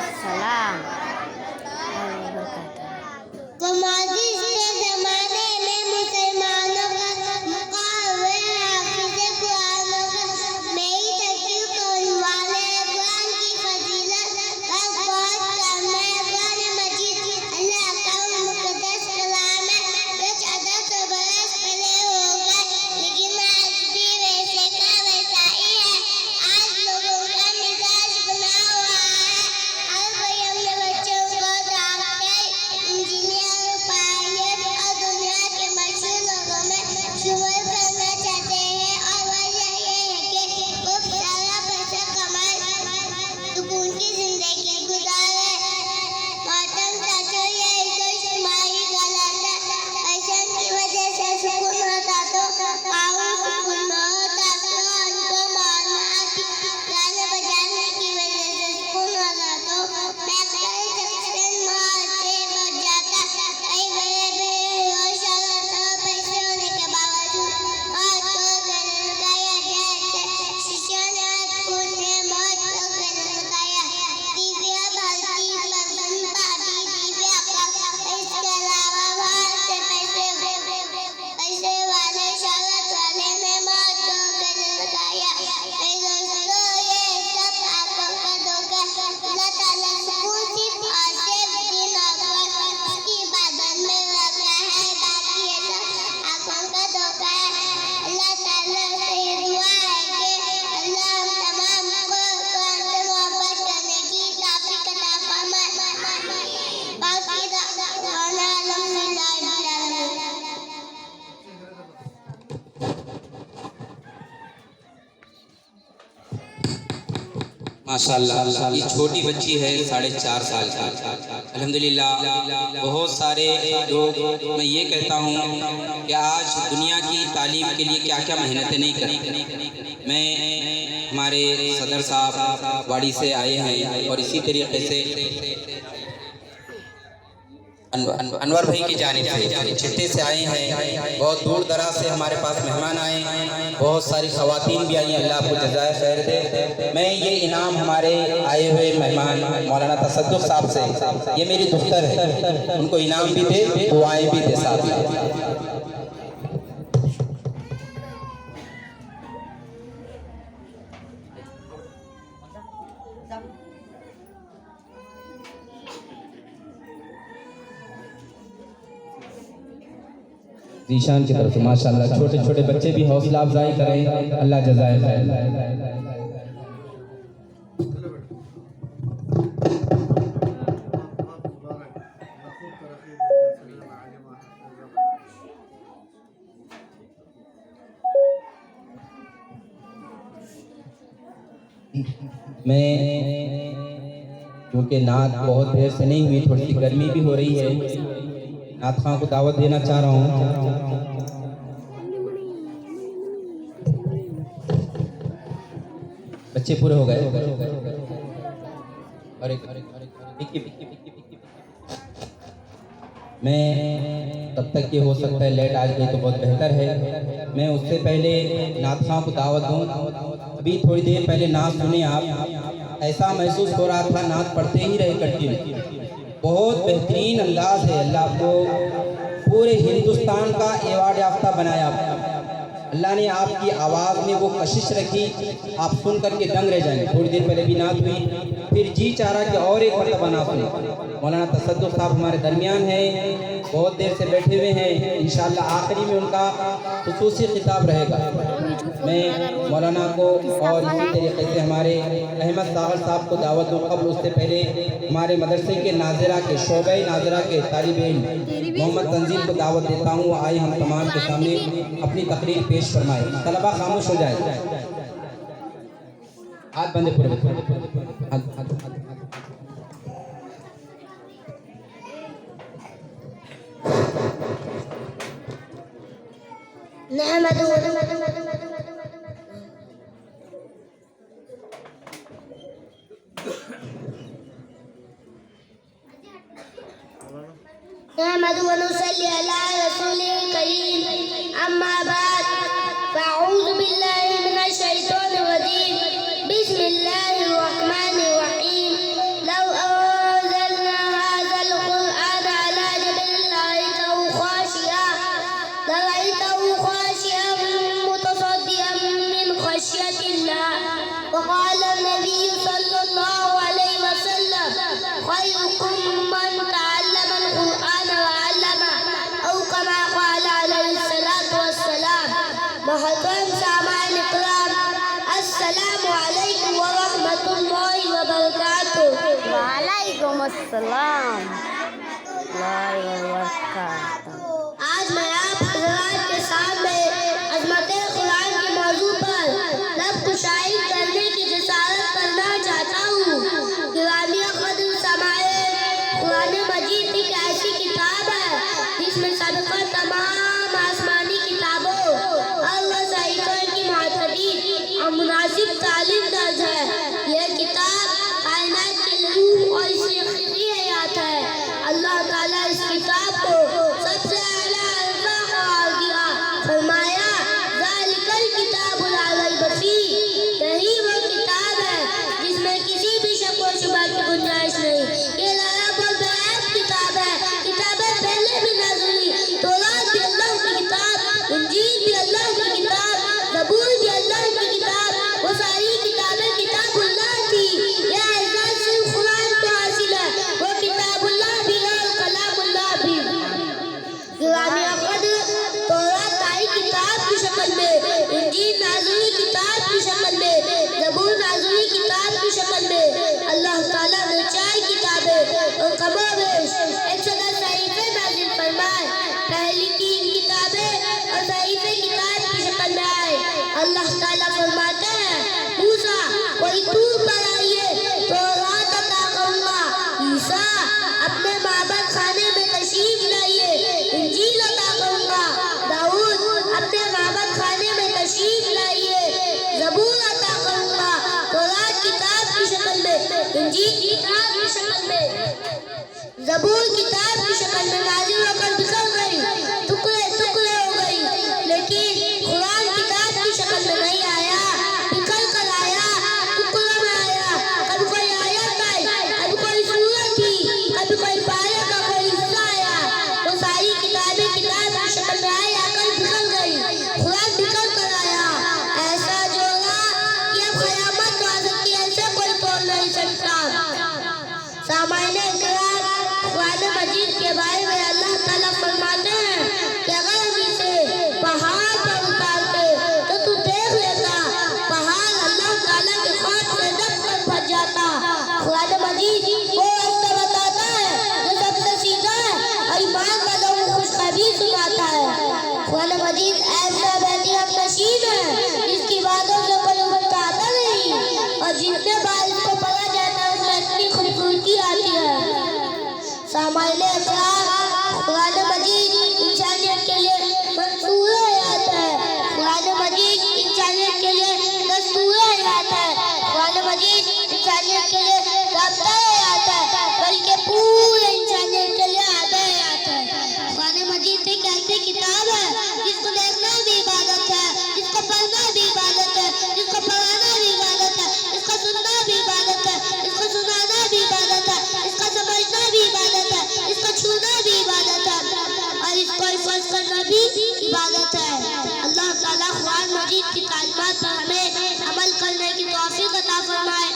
अस्सलाम। गुज़श्ते ज़माने में मुसलमानों का मुकाबला हाफ़िज़े कुरानों का मेरी तकरीर करने वाले कुरान की फजीलत का बहुत कम है। कुरान मजीद अल्लाह का मुक़द्दस कलाम है जो 1400 बरस पहले हो गए, लेकिन आज भी वैसे का वैसा ही है। आज लोगों का मिजाज बना हुआ है। हर कोई अपने बच्चों को डॉक्टर, इंजीनियर, पायलट और दुनिया के मशहूर लोगों में शुमार करना चाहते हैं, और वजह ये है कि खूब सारा पैसा कमाए, सुकून की जिंदगी गुजारे। मोहतरम चाचा, ये तो तुम्हारी गलत है। पैसे की वजह से सुकून होता तो आऊं सुकून में होता तो उनको मारना आती। गाने बजाने की वजह से सुकून होता तो फैक्ट्री सेक्शन मारते बढ़ जाता। कई बड़े बड़े रोशन होता पैसे होने के बावजूद मौत को गले लगाया जाए। शिष्यों ने कूदे मौत को गले लगाया। दिव्या भारती बबन भाभी दिव्या का इसके अलावा बाहर से पैसे वाले शौहरत वाले ने मौत को गले लगाया। मेरे दोस्तों, ये सब आंखों का धोखा। अल्लाह ताला सुकून सिर्फ और सिर्फ दिनों पर उसकी इबादत में रखा है, बाकी ये सब आंखों का धोखा है। अल्लाह ताला से ये दुआ है कि अल्लाह हम तमाम को कुरान से मोहब्बत करने की तौफीक अता फरमाए। बाकी दावाना अल्हम्दुलिल्लाह रब्बिल आलमीन। माशाअल्लाह, ये छोटी बच्ची है 4.5 साल की। अल्हम्दुलिल्लाह बहुत सारे लोग, मैं ये कहता हूँ कि आज दुनिया की तालीम के लिए क्या क्या मेहनतें नहीं करते। मैं हमारे सदर साहब वाड़ी से आए हैं और इसी तरीके से अनवर भाई की जानिब से चिट्टे से आए हैं। बहुत दूर दराज से हमारे पास मेहमान आए, बहुत सारी ख़वातीन भी आई हैं। अल्लाह आपको जज़ाए खैर दे। मैं ये इनाम हमारे आए हुए मेहमान मौलाना तसद्दुक़ साहब से, ये मेरी दुख्तर है, उनको इनाम भी दे, दुआएं भी दे साथ साथ। ज़ीशान की तरफ से माशाअल्लाह छोटे छोटे बच्चे भी हौसला अफजाई करें। अल्लाह जज़ाए खैर। मैं क्योंकि नात बहुत देर से नहीं हुई, थोड़ी सी गर्मी भी हो रही है, नात खां को दावत देना चाह रहा हूँ। बच्चे पूरे हो गए। मैं तब तक ये हो सकता है लेट आज गई तो बहुत बेहतर है, मैं उससे पहले नात खां को दावत दूँ। अभी थोड़ी देर पहले नात सुने आप, ऐसा महसूस हो रहा था नात पढ़ते ही रहे कंटिन्यू। बहुत बेहतरीन अंदाज है। अल्लाह को पूरे हिंदुस्तान का एवार्ड याफ्ता बनाया। अल्लाह ने आपकी आवाज़ में वो कशिश रखी, आप सुन करके दंग रह जाएंगे। थोड़ी देर पहले भी नात हुई, फिर जी चाह रहा कि और एक मरतबा नात सुने। मौलाना तसद्दुक़ साहब हमारे दरमियान हैं, बहुत देर से बैठे हुए हैं। इंशाअल्लाह आखिरी में उनका खुसूसी खिताब रहेगा। मैं मौलाना को और इसी तरीके से हमारे अहमद सागर साहब को दावत दूँ। कबल उससे पहले हमारे मदरसे के नाज़िरा के शोबे नाज़िरा के तालिब इल्म मोहम्मद तंजील को दावत देता हूँ। आए हम तमाम के सामने अपनी तकरीर पेश फरमाए। तलबा खामोश हो जाए, हाथ बंदे पूरे नहमदुहु व नुसल्ली अला रसूलिल करीम, अम्मा बाद, फ़अऊज़ु बिल्लाहि मिनश शैतानिर रजीम, बिस्मिल्लाहिर रहमानिर रहीम। लौ वालेकुम अस्सलाम। आज मैं आप हज़रात के सामने अज़मत कुरान के मौजू पर लब कुशाई करने की जिसारत करना चाहता हूँ। गिरामी क़द्र समाए कुरान मजीद एक ऐसी किताब है जिसमें सबका तमाम आसमानी किताबों और वसाइकों की मुतअद्दिद और मुनासिब तालीम दर्ज है। यह किताब कायनात की रूह और इसकी आखिरी हयात है। अल्लाह ताला इस किताब को सबसे आला अल्फा करार दिया, फरमाया ज़ालिकल किताबुल ला रैब फीह, यही वो किताब है जिसमें किसी भी शक व शुबा की गुंजाइश नहीं। ये लायक और बेअब किताब है। किताबें पहले भी नाज़िल हुई, तौरात भी अल्लाह की किताब, इंजील भी अल्लाह की किताब, ज़बूर भी अल्लाह की किताब, वो सारी किताबें किताबुल्लाह थी। यह एज़ाज़ सिर्फ कुरान को हासिल है, वो किताबुल्लाह भी और कलामुल्लाह भी। गिरामी क़द्र तौरात आई किताब की शक्ल में, इंजील नाज़िल किताब की शक्ल में, ज़बूर नाज़िल किताब की शक्ल में। अल्लाह ताला ने चार किताबें और कमोबेश 110 सहीफ़े नाज़िल फरमाए। पहली 3 किताबें और सहीफ़े किताब की शक्ल में आए। अल्लाह ताला फरमाते हैं, मूसा कोई तूर पर आइए तो रात अता करूँगा, ईसा अपने माबद खाने में तशरीफ लाइए, इंजील अता करूँगा, दाऊद अपने माबद खाने में तशरीफ लाइए, ज़बूर अता करूँगा, तौरात किताब की शक्ल में, इंजील किताब की शक्ल में, ज़बूर किताब की शक्ल में नाज़िल होकर बिखर गई, टुकड़े टुकड़े हो गई। लेकिन कुरान किताब की शक्ल में नहीं आया, बिखर कर आया, टुकड़ों में आया। कभी कोई आयत आई, कभी कोई सूरत थी, कभी कोई पारे का कोई हिस्सा आया। वो सारी किताबें किताब की शक्ल में आई, आकर बिखर गई। कुरान बिखर कर आया, ऐसा जोड़ा कि अब क़यामत आ सकती है, ऐसे कोई तोड़ नहीं सकता। सामान्य कुरान मजीद के बारे में अल्लाह ताला फरमाते हैं कि अगर हम इसे पहाड़ पर उतारते तो तू देख लेता, पहाड़ अल्लाह ताला के खौफ से दब कर फट जाता। कुरान मजीद वो रास्ता बताता है जो सबसे सीधा है और ईमान वालों को खुशखबरी सुनाता है। कुरान मजीद ऐसा बेहतरीन नशीब है जिसकी बातों से कोई उबरता नहीं, और जितने बार इसको पढ़ा जाता है उसमें इतनी खूबसूरती आती है। सामान्य कुरान मजीद इंसानियत के लिए मंसूर हयात है। कुरान मजीद इंसानियत के लिए दस्तूर हयात है। कुरान मजीद इंसानियत के लिए राब्ता हयात है, बल्कि पूरे इंसानियत के लिए आधा हयात है। कुरान मजीद एक ऐसी किताब है जिसको देखना भी इबादत है, जिसको पढ़ना भी इबादत है, जिसको पढ़ाना भी इबादत है, जिसको सुनना भी इबादत है, जिसको सुनाना भी इबादत है, इसको समझना भी इबादत है, इसको छूना भी इबादत है, और इसको हिफ़्ज़ करना भी इबादत है। अल्लाह ताला कुरान मजीद की तालीमात पर हमें अमल करने की तौफ़ीक़ अता फरमाए।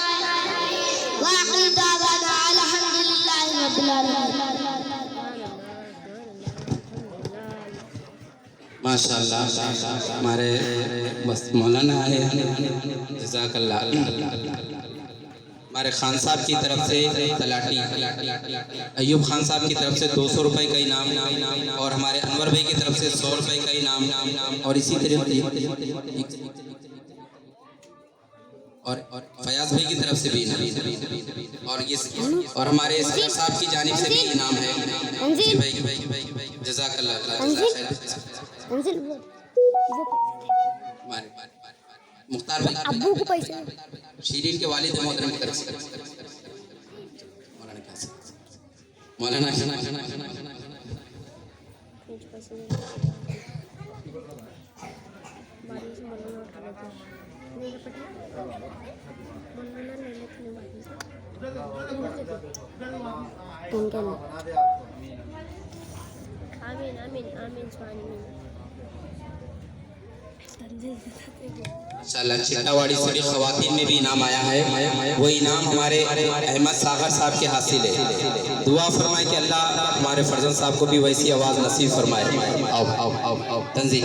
व आखिर दावाना अल्हम्दुलिल्लाहि रब्बिल आलमीन। माशाअल्लाह हमारे मौलाना है जज़ाकल्लाह। हमारे खान साहब की तरफ से तलाटी अयूब खान साहब की तरफ से 200 रुपये का इनाम, और हमारे अनवर भाई की तरफ से 100 रुपये का इनाम, और इसी तरह और फयाज भाई की तरफ से भी इनाम, और हमारे सदर साहब की जानिब से भी इनाम है। जी भाई जज़ाकल्लाह। मुख्तार भाई अब्बू को पैसे, शीरीन के वालिद मोहतरम की तरफ से मौलाना आमीन आमीन आमीन स्वामी। माशाअल्लाह चिट्टावाड़ी से भी ख़वातीन में भी इनाम आया है। वो इनाम हमारे अहमद सागर साहब के हासिल है। दुआ फरमाए कि अल्लाह हमारे फर्जंद साहब को भी वैसी आवाज़ नसीब फरमाए। आओ आओ आओ आओ तंजील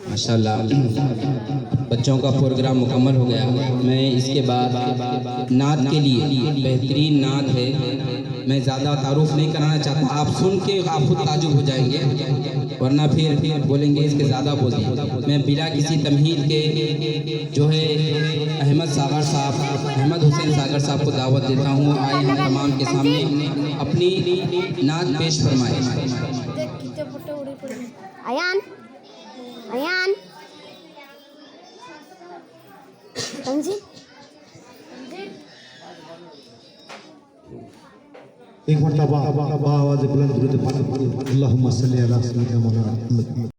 माशाल्लाह बच्चों का प्रोग्राम मुकम्मल हो गया। मैं इसके बाद नात के लिए बेहतरीन नात है, मैं ज़्यादा तारुफ नहीं कराना चाहता, आप सुन के आप खुद ताजुब हो जाएंगे, वरना फिर बोलेंगे इसके ज़्यादा बोल दिए। मैं बिला किसी तमहीद के जो है अहमद सागर साहब, अहमद हुसैन सागर साहब को दावत देता हूँ, आए हम तमाम के सामने अपनी नात पेश फरमाए। अयान अयान तंजील एक मरतबा आवाज़ बुलंद दुरूद पाक अल्लाहुम्मा सल्ली अला सय्यिदिना मुहम्मद।